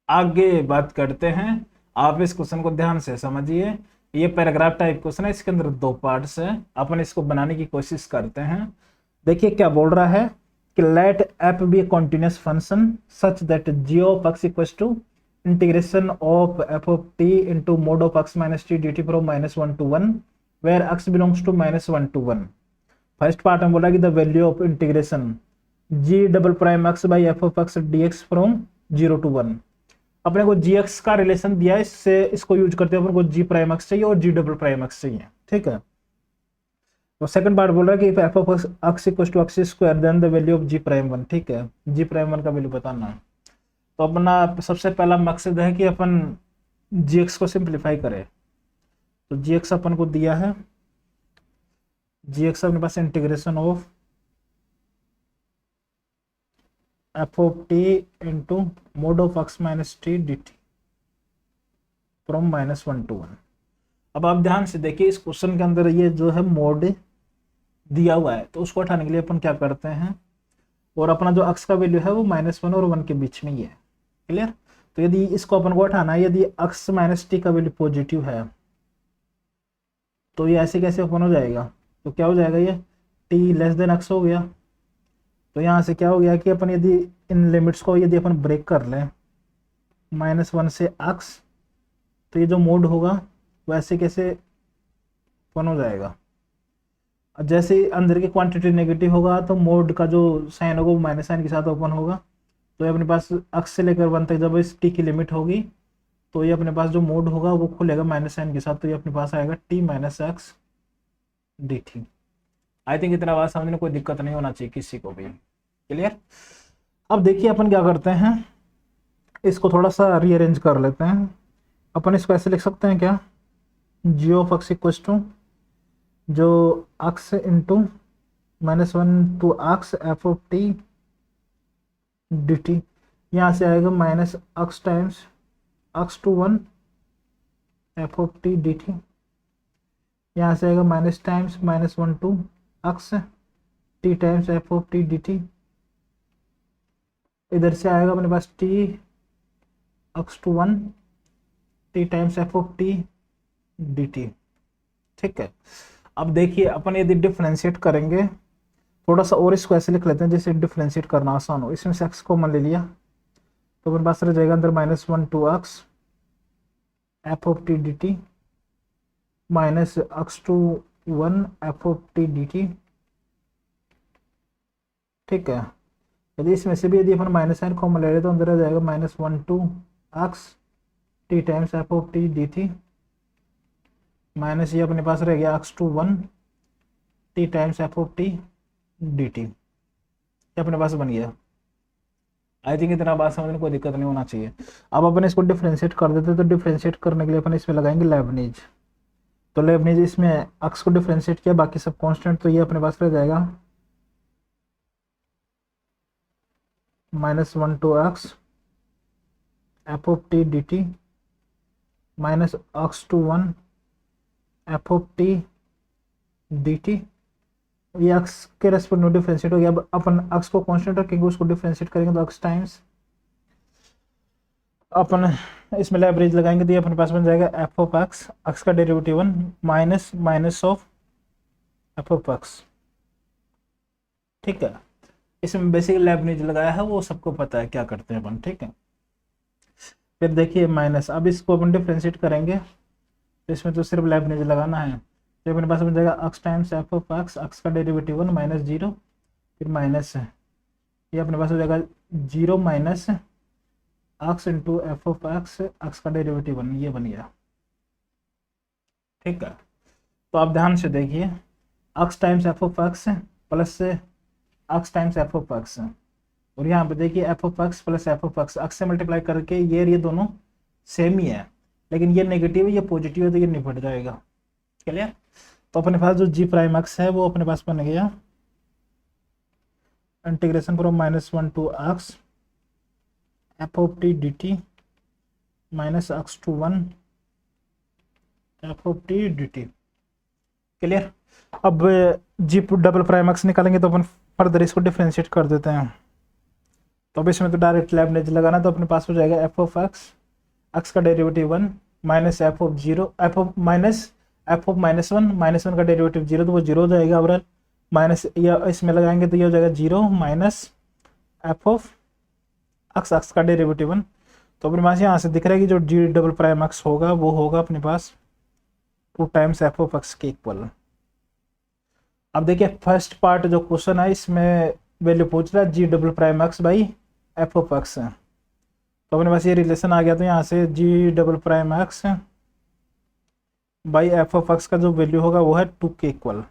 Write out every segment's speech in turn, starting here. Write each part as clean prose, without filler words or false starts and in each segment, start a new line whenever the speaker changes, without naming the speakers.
आगे बात करते हैं। आप इस क्वेश्चन को ध्यान से समझिए। ये पैराग्राफ टाइप क्वेश्चन है, इसके अंदर दो पार्ट्स हैं, अपन इसको बनाने की कोशिश करते हैं। देखिए क्या बोल रहा है कि let f be a continuous function such that g of x equal to integration of F of T into mod of x minus T D T from -1 to 1 where x belongs to -1 to 1। First part में बोला कि the value of integration g double prime x by F of x d x from 0 to 1। अपने को जी x का relation दिया है, इससे इसको यूज करते हैं अपन को जी प्राइम एक्स चाहिए और जी डबल प्राइम एक्स चाहिए। ठीक है, तो सेकंड पार्ट बोल रहा है कि f of x equal to x square then the value of g prime 1। ठीक है, जी प्राइम 1 का वैल्यू बताना है। तो अपना सबसे पहला मकसद है कि अपन जी एक्स को सिंप्लीफाई करें। तो जी एक्स अपन को दिया है, जी एक्स अपने पास integration of F of T into mod of x minus T D T from -1 to 1। अब आप ध्यान से देखिए, इस क्वेश्चन के अंदर ये जो है मोड दिया हुआ है, तो उसको हटाने के लिए अपन क्या करते हैं, और अपना जो अक्स का वैल्यू है वो -1 और 1 के बीच में ही है। क्लियर। तो यदि इसको अपन को हटाना है, यदि अक्स माइनस टी का वैल्यू पॉजिटिव है तो ये ऐसे कैसे ओपन हो जाएगा, तो क्या हो जाएगा, ये टी लेस देन अक्स हो गया। तो यहाँ से क्या हो गया कि अपन यदि इन लिमिट्स को यदि अपन ब्रेक कर लें -1 से अक्स, तो ये जो मोड होगा वो ऐसे कैसे ओपन हो जाएगा। जैसे ही अंदर की क्वांटिटी नेगेटिव होगा तो मोड का जो साइन होगा वो माइनस साइन के साथ ओपन होगा। तो ये अपने पास अक्स से लेकर 1 तक जब इस टी की लिमिट होगी तो ये अपने पास जो मोड होगा वो खुलेगा माइनस साइन के साथ, तो ये अपने पास आएगा T minus x D T. I think इतना बात समझने कोई दिक्कत नहीं होना चाहिए किसी को भी। क्लियर। अब देखिए अपन क्या करते हैं, इसको थोड़ा सा रीअरेंज कर लेते हैं। अपन इसको ऐसे लिख सकते हैं क्या, G of x equal to जो X into -1 to x F of T D T, यहाँ से आएगा minus X times x to 1 F of T D T, यहाँ से आएगा minus times -1 to x T times F of T D T, इधर से आएगा अपने पास T x to 1 T times F of T D T. ठीक है, अब देखिए अपन यदि डिफ्रेंशिएट करेंगे थोड़ा सा, और इसको ऐसे लिख लेते हैं जैसे डिफ्रेंशिएट करना आसान हो। इसमें से एक्स कॉमन ले लिया तो अपने पास रह जाएगा अंदर -1 to x F of T D T minus x to 1 F of T D T. ठीक है, यदि इसमें से भी यदि अपन माइनस साइन कॉमन ले रहे तो अंदर आ जाएगा -1 to x T times F of T D T minus ये अपने पास रह गया x to 1 T times F of T D T. ये अपने पास बन गया। आई थिंक इतना बात समझने कोई दिक्कत नहीं होना चाहिए। अब अपन इसको डिफ्रेंशिएट कर देते, तो डिफ्रेंशिएट करने के लिए अपन इसमें लगाएंगे लेबनीज। तो लेबनीज इसमें x को डिफ्रेंशिएट किया, बाकी सब कांस्टेंट, तो ये अपने पास रह जाएगा -1 to x F of T D T minus x to 1 F of T D T. ये x के रेस्पेक्ट में डिफ्रेंशिएट हो गया। अब अपन x को कांस्टेंट रखेंगे, उसको डिफ्रेंशिएट करेंगे तो x टाइम्स अपन इसमें लेवरेज लगाएंगे तो ये अपने पास बन जाएगा एफ ऑफ एक्स का derivative 1 minus minus of F of x. ठीक है, इसमें बेसिक लेवरेज लगाया है, वो सबको पता है क्या करते हैं अपन। ठीक है, फिर देखिए माइनस, अब इसको अपन डिफ्रेंशिएट करेंगे तो इसमें तो सिर्फ लेवरेज लगाना है। तो अपने पास बन जाएगा x times F of X का डेरिवेटिव 1 माइनस 0, फिर माइनस है, ये अपने पास हो जाएगा 0 minus x into F of X का डेरिवेटिव 1, ये बन गया। ठीक है, तो आप ध्यान से देखिए, x times F of x plus x times F of x, और यहाँ पे देखिए F of x plus F of x से मल्टीप्लाई करके ये दोनों सेम ही है, लेकिन ये नेगेटिव है ये पॉजिटिव है, तो ये निपट जाएगा। क्लियर। तो अपने पास जो जी प्राइम एक्स है वो अपने पास बन गया integration from -1 to x F of T D T minus x to 1 F of T D T. Clear. अब जी डबल प्राइम एक्स निकालेंगे तो अपन फर्दर इसको डिफ्रेंशिएट कर देते हैं। तो अब इसमें तो डायरेक्ट लेबनिज लगाना, तो अपने पास हो जाएगा एफ ऑफ एक्स, एक्स का derivative 1 minus F of zero, F of minus one, minus one का डेरिवेटिव 0 तो वो 0 हो जाएगा ओवरऑल, माइनस या इसमें लगाएंगे तो ये हो जाएगा 0 minus F of x, x का डेरिवेटिव 1। तो अपने पास यहाँ से दिख रहा है कि जो जी डबल प्राइम एक्स होगा वो होगा अपने पास 2 टाइम्स एफ ऑफ एक्स के इक्वल। अब देखिए फर्स्ट पार्ट जो क्वेश्चन है इसमें वैल्यू पूछ रहा है G double prime x by F of X है, तो अपने पास ये रिलेशन आ गया। तो यहाँ से G double prime x by F of X का जो वैल्यू होगा वो है 2 के इक्वल,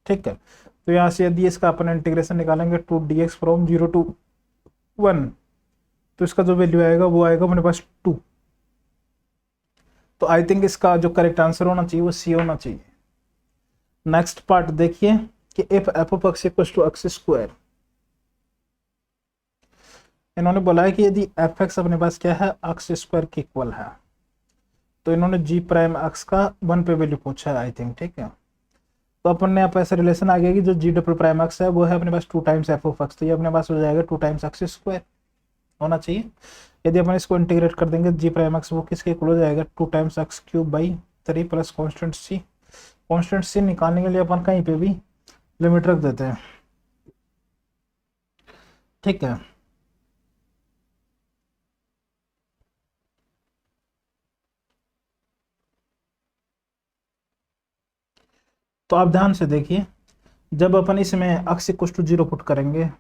ठीक है। तो यहाँ से यदि इसका अपन इंटीग्रेशन निकालेंगे 2 dx फ्रॉम 0 to 1, तो इसका जो वैल्यू आएगा वो आएगा अपने पास 2। तो आई थिंक इसका जो करेक्ट आंसर होना चाहिए वो सी होना चाहिए। नेक्स्ट पार्ट देखिए कि if f of x equal to x square, इन्होंने बोला है कि यदि एफ एक्स अपने पास क्या है एक्स स्क्वायर के इक्वल है, तो इन्होंने जी प्राइम एक्स का 1 पे वैल्यू पूछा है आई थिंक, ठीक है। तो अपन ने यहाँ पे ऐसा रिलेशन आ गया कि जो जी डबल प्राइम एक्स है वो है अपने पास 2 टाइम्स एफ ऑफ एक्स, तो ये अपने पास हो जाएगा 2 टाइम्स एक्स स्क्वायर होना चाहिए। यदि अपन इसको इंटीग्रेट कर देंगे जी प्राइम एक्स वो किसके इक्वल हो जाएगा 2 times X cube by 3 plus constant C. Constant C निकालने के लिए अपन कहीं पे भी लिमिट रख देते हैं, ठीक है। तो आप ध्यान से देखिए, जब अपन इसमें एक्स इक्वल टू 0 पुट करेंगे,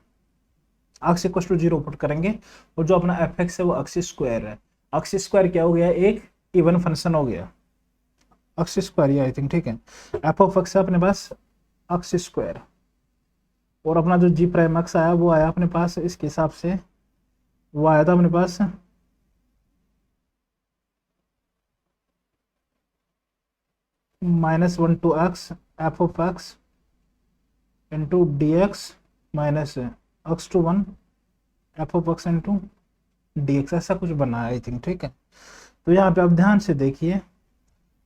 एक्स इक्वल टू 0 पुट करेंगे और जो अपना एफ एक्स है वो एक्स स्क्वायर है, एक्स स्क्वायर क्या हो गया एक इवन फंक्शन हो गया एक्स स्क्वायर आई थिंक, ठीक है। एफ ऑफ एक्स है अपने पास एक्स स्क्वायर, और अपना जो जी प्राइम एक्स आया वो आया अपने पास इसके हिसाब से वो आया था अपने पास -1 to x F of x into d x minus x to 1 F of x into d x, ऐसा कुछ बना है आई थिंक, ठीक है। तो यहाँ पे आप ध्यान से देखिए,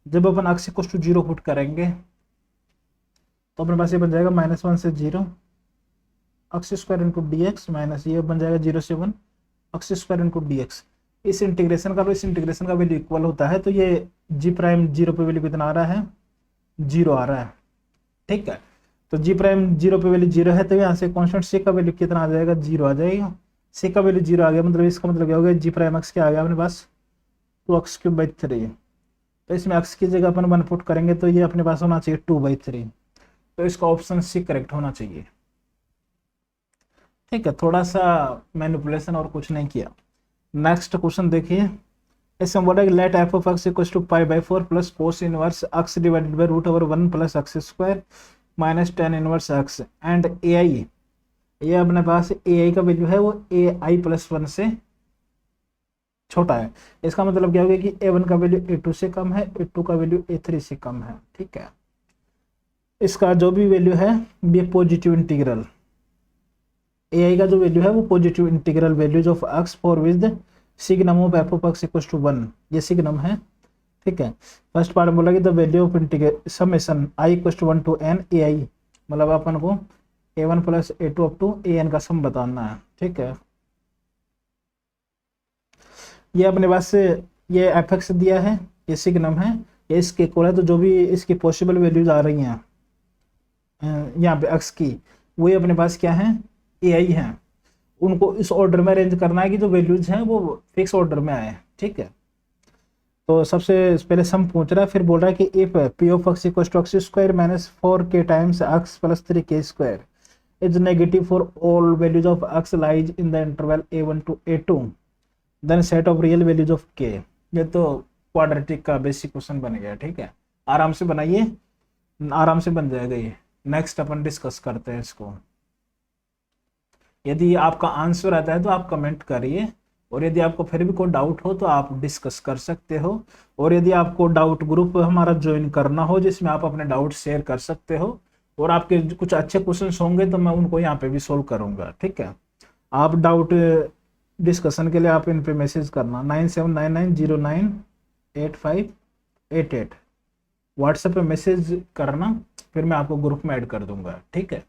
जब अपन एक्स इक्वल टू 0 पुट करेंगे तो अपने पास ये बन जाएगा -1 से 0 x square into d x minus ये बन जाएगा 0 से 1 x square into d x. इस इंटीग्रेशन का इस इंटीग्रेशन का वैल्यू इक्वल होता है, तो ये जी प्राइम 0 पे वैल्यू कितना आ रहा है 0 आ रहा है, ठीक है। तो जी प्राइम 0 पे वैल्यू 0 है, तो यहाँ से कॉन्स्टेंट सी का वैल्यू कितना आ जाएगा 0 आ जाएगा। सी का वैल्यू 0 आ गया, मतलब इसका मतलब क्या हो गया जी प्राइम एक्स क्या आ गया अपने पास 2x क्यूब बाई 3। तो इसमें एक्स की जगह अपन 1 पुट करेंगे तो ये अपने पास होना चाहिए 2/3, तो इसका ऑप्शन सी करेक्ट होना चाहिए, ठीक है। थोड़ा सा मैनिपुलेशन और कुछ नहीं किया। नेक्स्ट क्वेश्चन देखिए, इसमें बोला let F of x equal to π/4 plus cos inverse X divided by √1 plus X square minus tan inverse X and A I, ये अपने पास ए आई का वैल्यू है वो ए आई प्लस 1 से छोटा है। इसका मतलब क्या हो गया कि a1 का वैल्यू a2 से कम है, a2 का वैल्यू a3 से कम है, ठीक है। इसका जो भी वैल्यू है ये पॉजिटिव इंटीग्रल, ai का जो वैल्यू है वो positive integral values of x for with signum of F of x equals to 1, ये सिग्नम है, ठीक है। फर्स्ट पार्ट में बोला कि the value of integral summation i equals to 1 to n ai, मतलब अपन को a1 plus a2 up to an का सम बताना है, ठीक है। ये अपने पास से ये एफ एक्स दिया है, ये सिग्नम है, ये इसके इक्वल है, तो जो भी इसकी पॉसिबल वैल्यूज आ रही हैं यहाँ पे एक्स की वो ये अपने पास क्या है ए आई हैं, उनको इस ऑर्डर में अरेंज करना है कि जो वैल्यूज हैं वो फिक्स ऑर्डर में आए, ठीक है। तो सबसे पहले सम पूछ रहा है, फिर बोल रहा है कि if p of x equal to x square minus 4k times x plus 3k square is negative for all values of x lies in the interval a1 to a2 then set of real values of k। ये तो quadratic का basic question बन गया, ठीक है। आराम से बनाइए, आराम से बन जाएगा ये। नेक्स्ट अपन डिस्कस करते हैं इसको। यदि आपका आंसर आता है तो आप कमेंट करिए, और यदि आपको फिर भी कोई डाउट हो तो आप डिस्कस कर सकते हो, और यदि आपको डाउट ग्रुप हमारा ज्वाइन करना हो जिसमें आप अपने डाउट शेयर कर सकते हो, और आपके कुछ अच्छे क्वेश्चंस होंगे तो मैं उनको यहाँ पे भी सोल्व करूँगा, ठीक है। आप डाउट डिस्कशन के लिए आप इन पे मैसेज करना 9799098588 व्हाट्सएप पे मैसेज करना, फिर मैं आपको ग्रुप में ऐड कर दूंगा, ठीक है।